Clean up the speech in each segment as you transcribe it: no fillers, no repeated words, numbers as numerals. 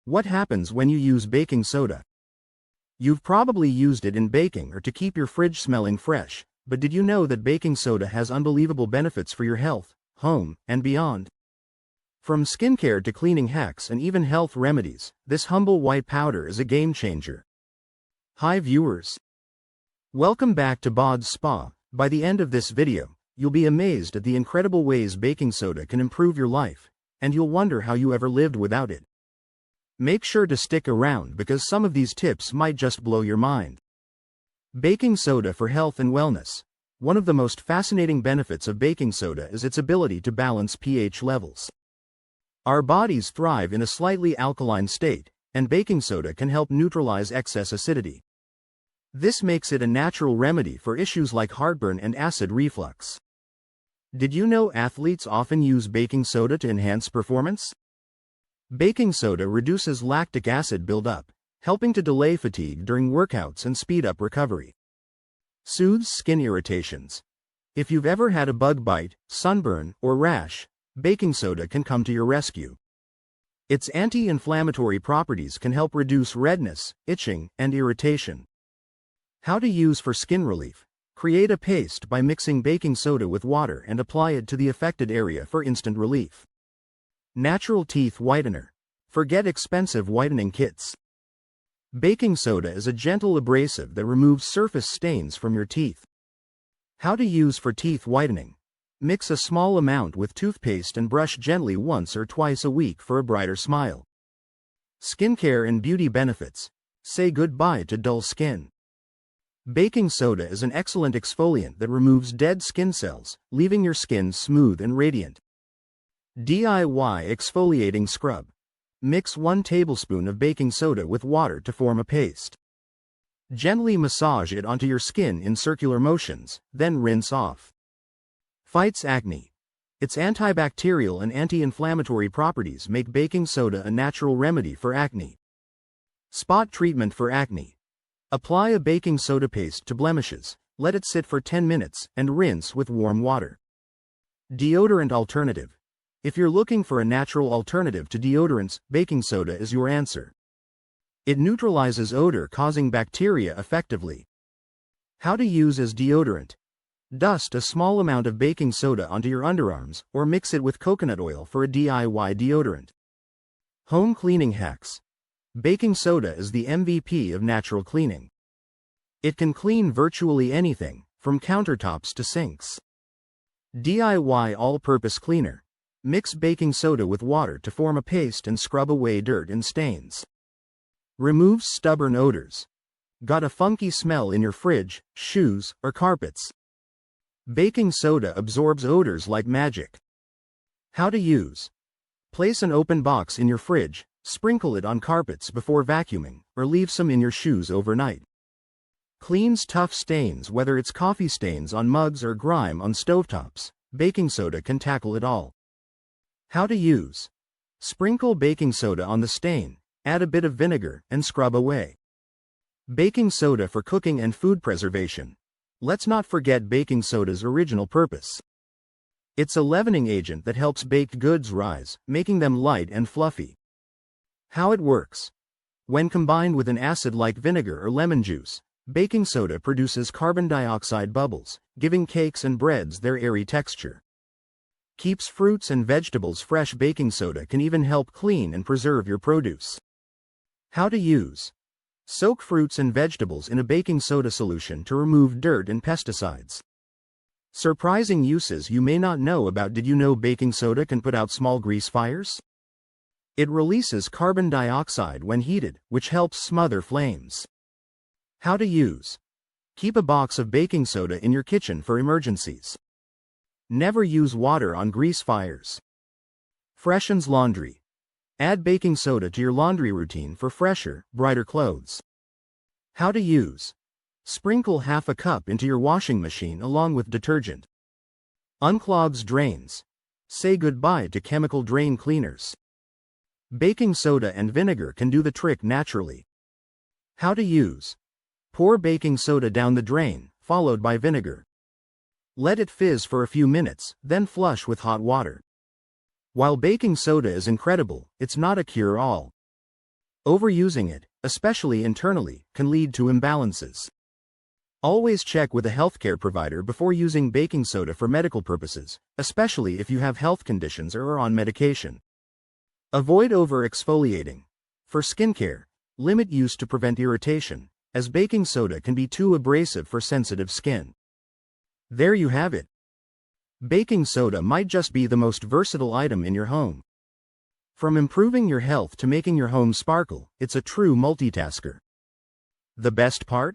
What happens when you use baking soda? You've probably used it in baking or to keep your fridge smelling fresh, but did you know that baking soda has unbelievable benefits for your health, home, and beyond? From skincare to cleaning hacks and even health remedies, this humble white powder is a game changer. Hi viewers. Welcome back to Bod's Spa. By the end of this video, you'll be amazed at the incredible ways baking soda can improve your life, and you'll wonder how you ever lived without it. Make sure to stick around because some of these tips might just blow your mind. Baking soda for health and wellness. One of the most fascinating benefits of baking soda is its ability to balance pH levels. Our bodies thrive in a slightly alkaline state, and baking soda can help neutralize excess acidity. This makes it a natural remedy for issues like heartburn and acid reflux. Did you know athletes often use baking soda to enhance performance? Baking soda reduces lactic acid buildup, helping to delay fatigue during workouts and speed up recovery. Soothes skin irritations. If you've ever had a bug bite, sunburn, or rash, baking soda can come to your rescue. Its anti-inflammatory properties can help reduce redness, itching, and irritation. How to use for skin relief. Create a paste by mixing baking soda with water and apply it to the affected area for instant relief. Natural teeth whitener. Forget expensive whitening kits. Baking soda is a gentle abrasive that removes surface stains from your teeth. How to use for teeth whitening. Mix a small amount with toothpaste and brush gently once or twice a week for a brighter smile. Skincare and beauty benefits. Say goodbye to dull skin. Baking soda is an excellent exfoliant that removes dead skin cells, leaving your skin smooth and radiant. DIY exfoliating scrub. Mix 1 tablespoon of baking soda with water to form a paste. Gently massage it onto your skin in circular motions, then rinse off. Fights acne. Its antibacterial and anti-inflammatory properties make baking soda a natural remedy for acne. Spot treatment for acne. Apply a baking soda paste to blemishes, let it sit for 10 minutes, and rinse with warm water. Deodorant alternative. If you're looking for a natural alternative to deodorants, baking soda is your answer. It neutralizes odor-causing bacteria effectively. How to use as deodorant. Dust a small amount of baking soda onto your underarms, or mix it with coconut oil for a DIY deodorant. Home cleaning hacks. Baking soda is the MVP of natural cleaning. It can clean virtually anything, from countertops to sinks. DIY all-purpose cleaner. Mix baking soda with water to form a paste and scrub away dirt and stains. Removes stubborn odors. Got a funky smell in your fridge, shoes, or carpets? Baking soda absorbs odors like magic. How to use. Place an open box in your fridge, sprinkle it on carpets before vacuuming, or leave some in your shoes overnight. Cleans tough stains, whether it's coffee stains on mugs or grime on stovetops. Baking soda can tackle it all. How to use. Sprinkle baking soda on the stain, add a bit of vinegar, and scrub away. Baking soda for cooking and food preservation. Let's not forget baking soda's original purpose. It's a leavening agent that helps baked goods rise, making them light and fluffy. How it works. When combined with an acid like vinegar or lemon juice, baking soda produces carbon dioxide bubbles, giving cakes and breads their airy texture. Keeps fruits and vegetables fresh. Baking soda can even help clean and preserve your produce. How to use. Soak fruits and vegetables in a baking soda solution to remove dirt and pesticides. Surprising uses you may not know about. Did you know baking soda can put out small grease fires? It releases carbon dioxide when heated, which helps smother flames. How to use. Keep a box of baking soda in your kitchen for emergencies. Never use water on grease fires. Freshens laundry. Add baking soda to your laundry routine for fresher, brighter clothes. How to use. Sprinkle half a cup into your washing machine along with detergent. Unclogs drains. Say goodbye to chemical drain cleaners. Baking soda and vinegar can do the trick naturally. How to use. Pour baking soda down the drain, followed by vinegar. Let it fizz for a few minutes, then flush with hot water. While baking soda is incredible, it's not a cure-all. Overusing it, especially internally, can lead to imbalances. Always check with a healthcare provider before using baking soda for medical purposes, especially if you have health conditions or are on medication. Avoid over-exfoliating. For skincare, limit use to prevent irritation, as baking soda can be too abrasive for sensitive skin. There you have it. Baking soda might just be the most versatile item in your home. From improving your health to making your home sparkle, it's a true multitasker. The best part?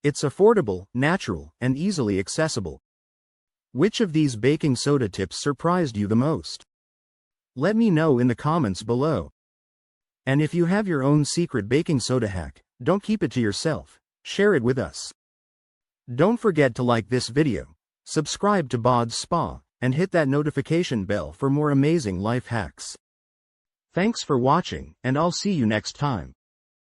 It's affordable, natural, and easily accessible. Which of these baking soda tips surprised you the most? Let me know in the comments below. And if you have your own secret baking soda hack, don't keep it to yourself, share it with us. Don't forget to like this video, subscribe to Bod's Spa, and hit that notification bell for more amazing life hacks. Thanks for watching, and I'll see you next time.